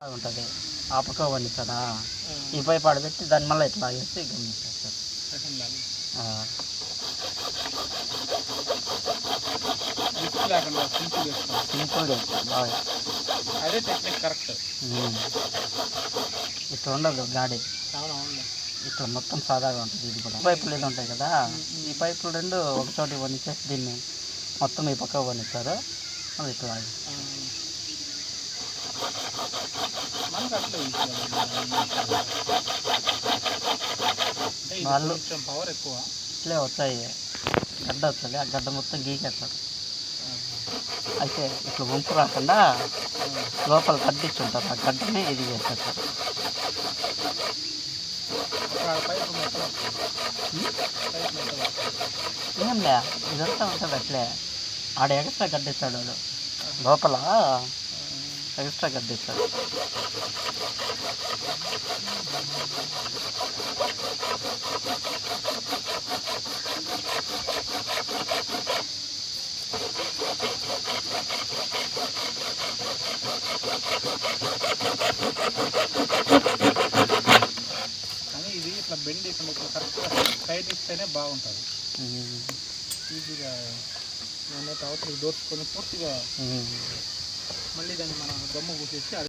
ఉంటుంది ఆపుకోవాలి కదా. ఈ పైపు ఆడబెట్టి దాని మళ్ళీ ఇట్లా వేసి గమనించారు. సింపుల్గా బాగా అదే టెక్నిక్ కరెక్ట్. ఇట్లా ఉండదు గాడి, ఇట్లా మొత్తం సాదాగా ఉంటుంది. ఇది కూడా పైపులు ఇది ఉంటాయి కదా, ఈ పైపులు రెండు ఒకచోటి వనిచేసి దీన్ని మొత్తం ఈ పక్క వనిస్తారు. అది ఇట్లా వాళ్ళు పవర్ ఎక్కువ ఇట్లే వచ్చాయి. గడ్డ వస్తుంది, ఆ గడ్డ మొత్తం గీకేస్తారు. అయితే ఇట్లా వంపు రాకుండా లోపల కట్టించుంటారు, ఆ గడ్డని ఇది చేసేస్తారు. ఏం లే, ఇదంతా ఉంటుంది అట్లే. ఆడ ఎక్స్ట్రా గడ్డిస్తాడు వాడు, లోపల ఎక్స్ట్రా గడ్డిస్తాడు. కానీ ఇది ఇట్లా బెండ్ ఇక్కడ కరెక్ట్గా టైట్ ఇస్తేనే బాగుంటుంది. ఈజీగా అవతలకి దోచుకొని పూర్తిగా మళ్ళీ దాన్ని మనం దమ్ము పూసేసి